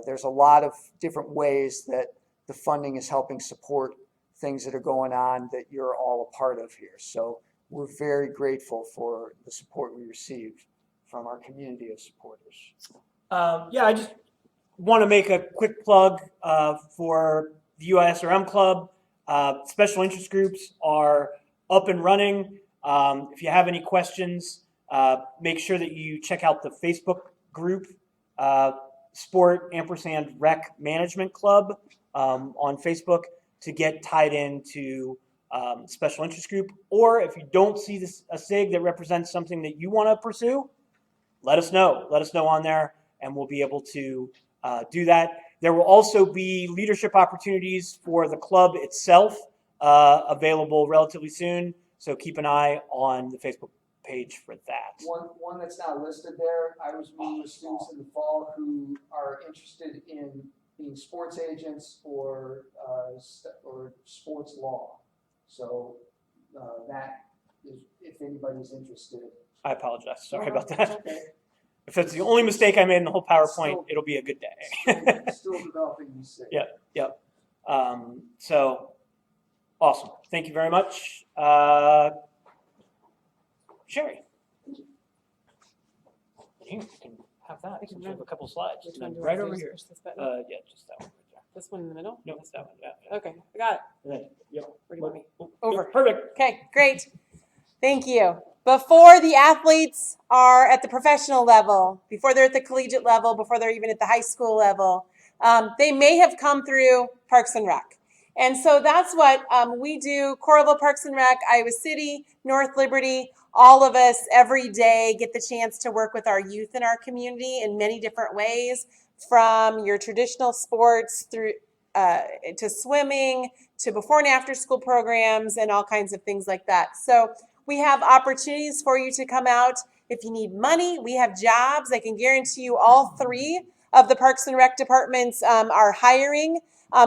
[SPEAKER 9] There's a lot of different ways that the funding is helping support things that are going on that you're all a part of here. So we're very grateful for the support we received from our community of supporters.
[SPEAKER 1] Yeah, I just want to make a quick plug for the UISRM Club. Special interest groups are up and running. If you have any questions, make sure that you check out the Facebook group, Sport & Rec Management Club on Facebook to get tied into special interest group. Or if you don't see a SIG that represents something that you want to pursue, let us know. Let us know on there, and we'll be able to do that. There will also be leadership opportunities for the club itself available relatively soon. So keep an eye on the Facebook page for that.
[SPEAKER 2] One that's not listed there, I was meeting with students in the fall who are interested in being sports agents or sports law. So that is, if anybody's interested.
[SPEAKER 1] I apologize. Sorry about that.
[SPEAKER 2] Okay.
[SPEAKER 1] If that's the only mistake I made in the whole PowerPoint, it'll be a good day.
[SPEAKER 2] Still developing these things.
[SPEAKER 1] Yep. So awesome. Thank you very much. Sherry. You can have that. Since we have a couple slides.
[SPEAKER 12] Which one do I
[SPEAKER 1] Right
[SPEAKER 12] do?
[SPEAKER 1] over here.
[SPEAKER 12] Push this button?
[SPEAKER 1] Yeah, just that one right there.
[SPEAKER 12] This one in the middle?
[SPEAKER 1] No, that one. Yeah.
[SPEAKER 12] Okay, I got it.
[SPEAKER 1] Right. Yep.
[SPEAKER 12] Where do you want me?
[SPEAKER 1] Over. Perfect.
[SPEAKER 10] Okay, great. Thank you. Before the athletes are at the professional level, before they're at the collegiate level, before they're even at the high school level, they may have come through Parks and Rec. And so that's what we do. Coralville Parks and Rec, Iowa City, North Liberty, all of us every day get the chance to work with our youth in our community in many different ways, from your traditional sports through to swimming, to before and after school programs, and all kinds of things like that. So we have opportunities for you to come out. If you need money, we have jobs. I can guarantee you all three of the Parks and Rec departments are hiring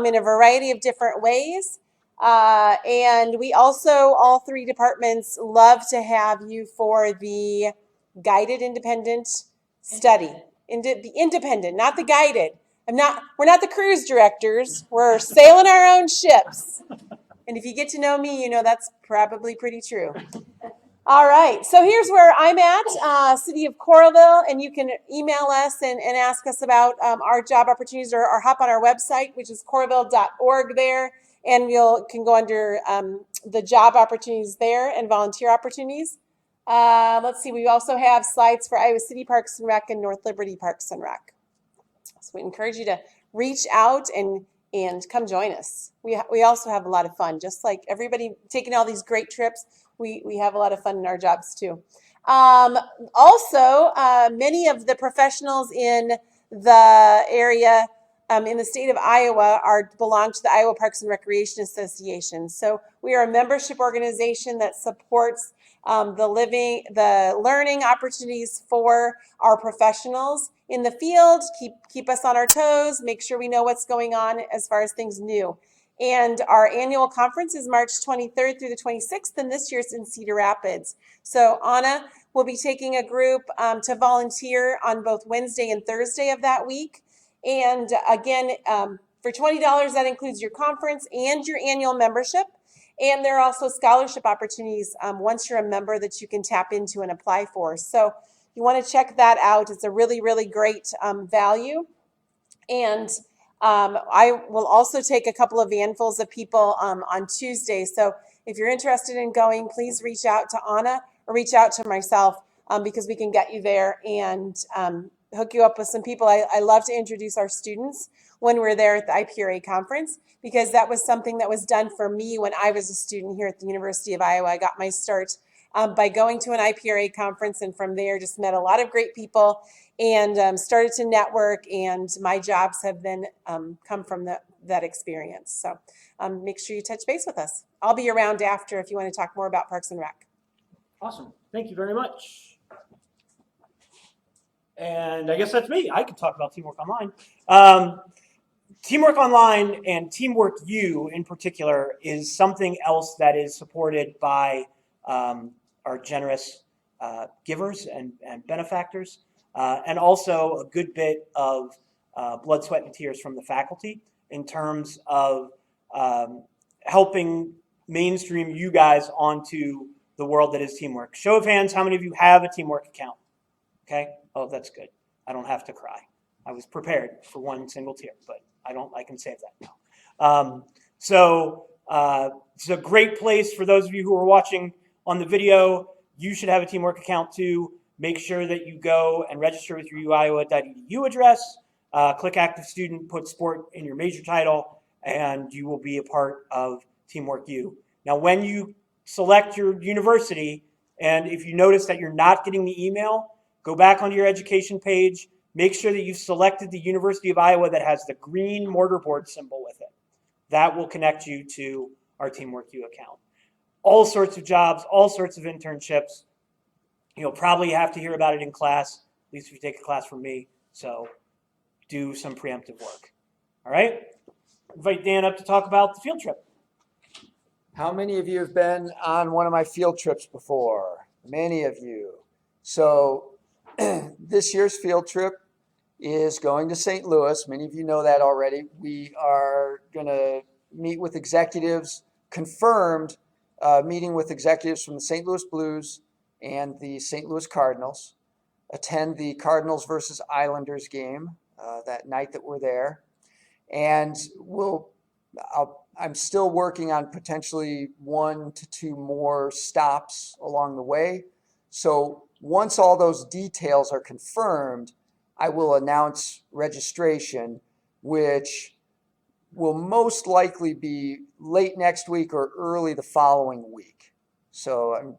[SPEAKER 10] in a variety of different ways. And we also, all three departments, love to have you for the guided independent study. The independent, not the guided. We're not the cruise directors. We're sailing our own ships. And if you get to know me, you know that's probably pretty true. All right, so here's where I'm at, City of Coralville, and you can email us and ask us about our job opportunities, or hop on our website, which is coralville.org there, and you can go under the job opportunities there and volunteer opportunities. Let's see, we also have slides for Iowa City Parks and Rec and North Liberty Parks and Rec. So we encourage you to reach out and come join us. We also have a lot of fun, just like everybody taking all these great trips. We have a lot of fun in our jobs too. Also, many of the professionals in the area in the state of Iowa belong to the Iowa Parks and Recreation Association. So we are a membership organization that supports the learning opportunities for our professionals in the field, keep us on our toes, make sure we know what's going on as far as things new. And our annual conference is March 23rd through the 26th, and this year's in Cedar Rapids. So Anna will be taking a group to volunteer on both Wednesday and Thursday of that week. And again, for $20, that includes your conference and your annual membership. And there are also scholarship opportunities once you're a member that you can tap into and apply for. So you want to check that out. It's a really, really great value. And I will also take a couple of handfuls of people on Tuesday. So if you're interested in going, please reach out to Anna or reach out to myself because we can get you there and hook you up with some people. I love to introduce our students when we're there at the IPRA conference, because that was something that was done for me when I was a student here at the University of Iowa. I got my start by going to an IPRA conference, and from there just met a lot of great people and started to network, and my jobs have then come from that experience. So make sure you touch base with us. I'll be around after if you want to talk more about Parks and Rec.
[SPEAKER 1] Awesome. Thank you very much. And I guess that's me. I could talk about Teamwork Online. Teamwork Online and Teamwork U in particular is something else that is supported by our generous givers and benefactors, and also a good bit of blood, sweat, and tears from the faculty in terms of helping mainstream you guys onto the world that is Teamwork. Show of hands, how many of you have a Teamwork account? Okay. Oh, that's good. I don't have to cry. I was prepared for one single tear, but I can save that now. So it's a great place for those of you who are watching on the video, you should have a Teamwork account too. Make sure that you go and register with your uiowa.edu address. Click Active Student, put sport in your major title, and you will be a part of Teamwork U. Now, when you select your university, and if you notice that you're not getting the email, go back onto your education page. Make sure that you've selected the University of Iowa that has the green mortarboard symbol with it. That will connect you to our Teamwork U account. All sorts of jobs, all sorts of internships. You'll probably have to hear about it in class, at least if you take a class from me. So do some preemptive work. All right? Invite Dan up to talk about the field trip.
[SPEAKER 9] How many of you have been on one of my field trips before? Many of you. So this year's field trip is going to St. Louis. Many of you know that already. We are going to meet with executives, confirmed meeting with executives from the St. Louis Blues and the St. Louis Cardinals, attend the Cardinals versus Islanders game that night that we're there. And I'm still working on potentially 1 to 2 more stops along the way. So once all those details are confirmed, I will announce registration, which will most likely be late next week or early the following week. So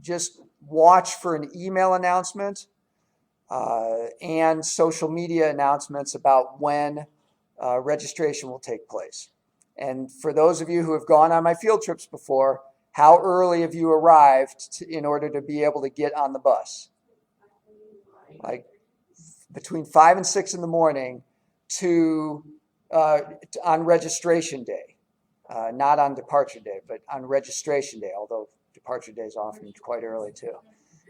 [SPEAKER 9] just watch for an email announcement and social media announcements about when registration will take place. And for those of you who have gone on my field trips before, how early have you arrived in order to be able to get on the bus? Like between 5 and 6 in the morning on registration day. Not on departure day, but on registration day, although departure day is often quite early too.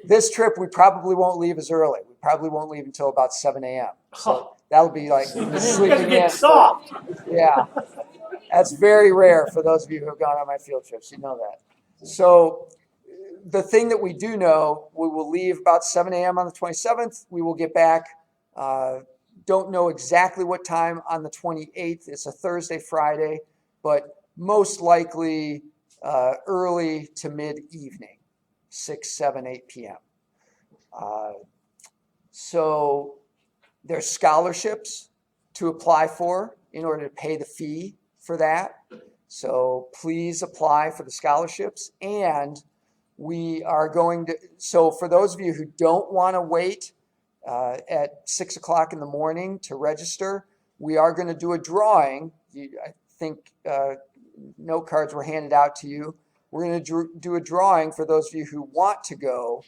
[SPEAKER 9] This trip, we probably won't leave as early. We probably won't leave until about 7 a.m. So that'll be like sleeping in.
[SPEAKER 1] Soft.
[SPEAKER 9] Yeah, that's very rare for those of you who have gone on my field trips. You know that. So the thing that we do know, we will leave about 7 a.m. on the 27th. We will get back. Don't know exactly what time on the 28th. It's a Thursday, Friday, but most likely early to mid-evening, 6, 7, 8 p.m. So there's scholarships to apply for in order to pay the fee for that. So please apply for the scholarships. And we are going to, so for those of you who don't want to wait at 6 o'clock in the morning to register, we are going to do a drawing. I think note cards were handed out to you. We're going to do a drawing for those of you who want to go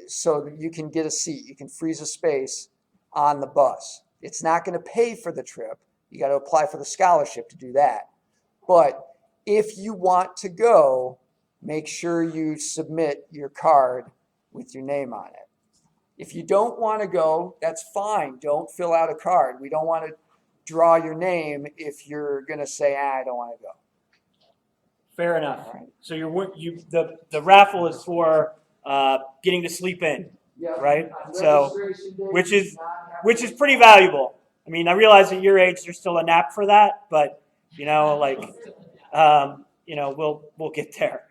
[SPEAKER 9] so that you can get a seat. You can freeze a space on the bus. It's not going to pay for the trip. You got to apply for the scholarship to do that. But if you want to go, make sure you submit your card with your name on it. If you don't want to go, that's fine. Don't fill out a card. We don't want to draw your name if you're going to say, I don't want to go.
[SPEAKER 1] Fair enough. So the raffle is for getting to sleep in, right? So which is pretty valuable. I mean, I realize at your age there's still a nap for that, but we'll get there.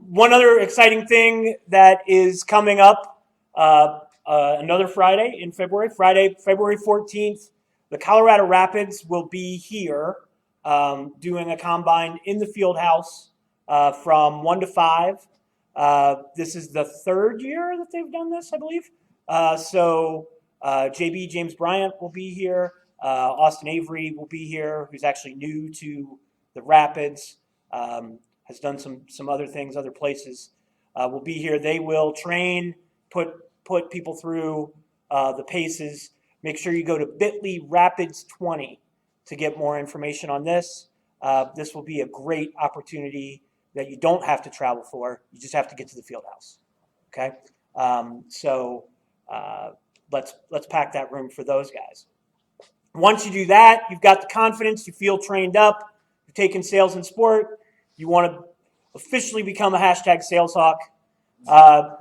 [SPEAKER 1] One other exciting thing that is coming up another Friday in February, February 14th, the Colorado Rapids will be here doing a combine in the field house from 1 to 5. This is the 3rd year that they've done this, I believe. JB, James Bryant, will be here. Austin Avery will be here, who's actually new to the Rapids, has done some other things, other places. Will be here. They will train, put people through the paces. Make sure you go to bit.ly Rapids 20 to get more information on this. This will be a great opportunity that you don't have to travel for. You just have to get to the field house. Okay? Let's pack that room for those guys. Once you do that, you've got the confidence, you feel trained up, you've taken sales and sport, you want to officially become a #SalesHawk.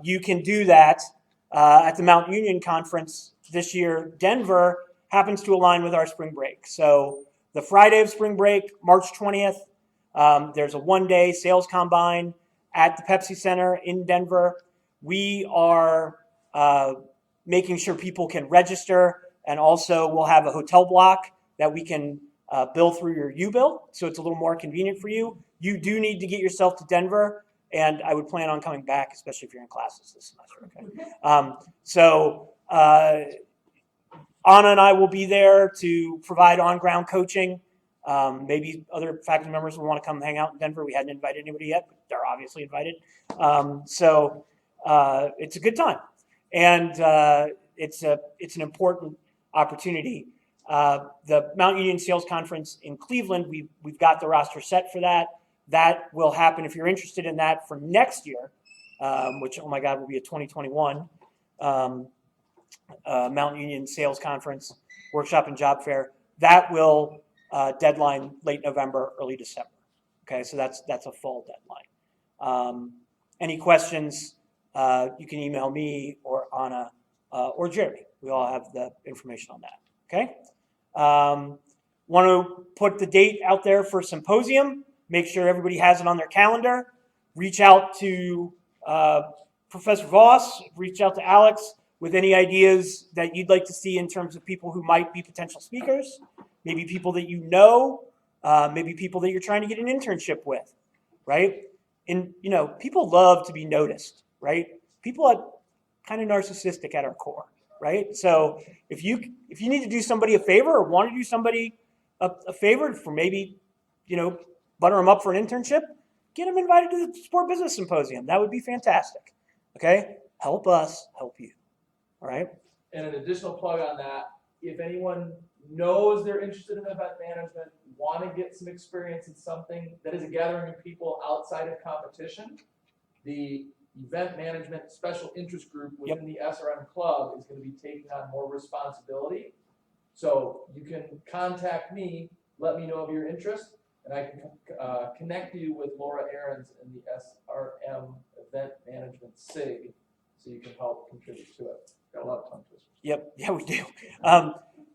[SPEAKER 1] You can do that at the Mount Union Conference this year. Denver happens to align with our spring break. So the Friday of spring break, March 20th, There's a one-day sales combine at the Pepsi Center in Denver. We are making sure people can register, and also we'll have a hotel block that we can bill through your U-bill, so it's a little more convenient for you. You do need to get yourself to Denver, and I would plan on coming back, especially if you're in classes this semester. Okay. Anna and I will be there to provide on-ground coaching. Maybe other faculty members will want to come hang out in Denver. We hadn't invited anybody yet, but they're obviously invited. It's a good time, and it's an important opportunity. The Mount Union Sales Conference in Cleveland, we've got the roster set for that. That will happen if you're interested in that for next year, which, oh my God, will be a 2021 Mount Union Sales Conference Workshop and Job Fair. That will deadline late November, early December. Okay, so that's a fall deadline. Any questions, you can email me or Anna or Jeremy. We all have the information on that. Okay. Want to put the date out there for Symposium. Make sure everybody has it on their calendar. Reach out to Professor Voss. Reach out to Alex with any ideas that you'd like to see in terms of people who might be potential speakers. Maybe people that you know. Maybe people that you're trying to get an internship with. Right? And people love to be noticed. Right? People are kind of narcissistic at our core. Right? So if you need to do somebody a favor or want to do somebody a favor for maybe, butter them up for an internship, get them invited to the Sport Business Symposium. That would be fantastic. Okay? Help us help you. All right?
[SPEAKER 3] And an additional plug on that, if anyone knows they're interested in event management, want to get some experience in something that is a gathering of people outside of competition, the event management special interest group within the SRM club is going to be taking on more responsibility. So you can contact me, let me know of your interest, and I can connect you with Laura Ahrens in the SRM Event Management SIG, so you can help contribute to it. Got a lot of tongue twisters.
[SPEAKER 1] Yep, yeah, we do.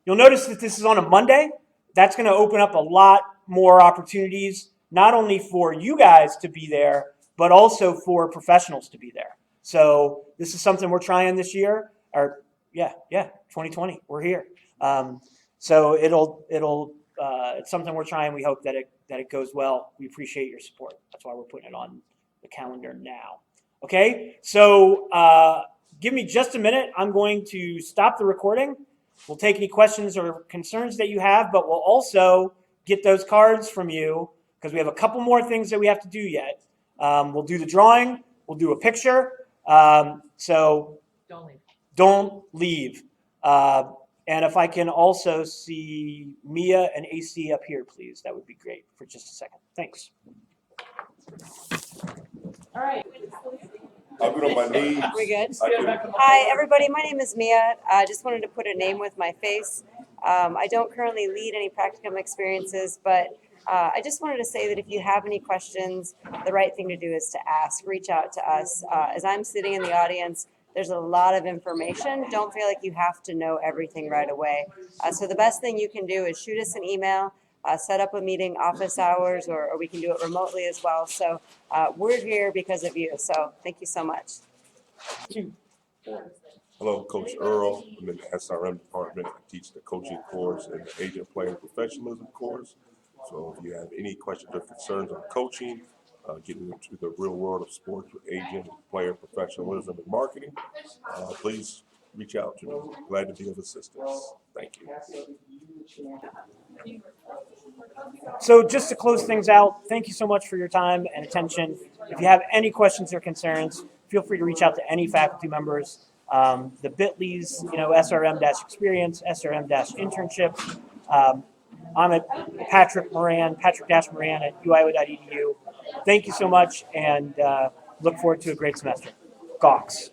[SPEAKER 1] You'll notice that this is on a Monday. That's going to open up a lot more opportunities, not only for you guys to be there, but also for professionals to be there. So this is something we're trying this year. 2020, we're here. So it's something we're trying. We hope that it goes well. We appreciate your support. That's why we're putting it on the calendar now. Okay, so give me just a minute. I'm going to stop the recording. We'll take any questions or concerns that you have, but we'll also get those cards from you because we have a couple more things that we have to do yet. We'll do the drawing. We'll do a picture. So don't leave. And if I can also see Mia and AC up here, please, that would be great for just a second. Thanks.
[SPEAKER 7] All right.
[SPEAKER 8] I'll get on my knees.
[SPEAKER 12] We good?
[SPEAKER 8] I can-
[SPEAKER 12] Hi, everybody. My name is Mia. I just wanted to put a name with my face. I don't currently lead any practicum experiences, but I just wanted to say that if you have any questions, the right thing to do is to ask. Reach out to us. As I'm sitting in the audience, there's a lot of information. Don't feel like you have to know everything right away. So the best thing you can do is shoot us an email, set up a meeting, office hours, or we can do it remotely as well. So we're here because of you. So thank you so much.
[SPEAKER 8] Hello, Coach Earl. I'm in the SRM department. I teach the coaching course and the agent player professionalism course. So if you have any questions or concerns on coaching, getting into the real world of sports with agent, player professionalism, and marketing, please reach out to me. Glad to be of assistance. Thank you.
[SPEAKER 1] So just to close things out, thank you so much for your time and attention. If you have any questions or concerns, feel free to reach out to any faculty members. The bit.lys, SRM-experience, SRM-internship. I'm at Patrick-Moran at uiowa.edu. Thank you so much, and look forward to a great semester. Gawks.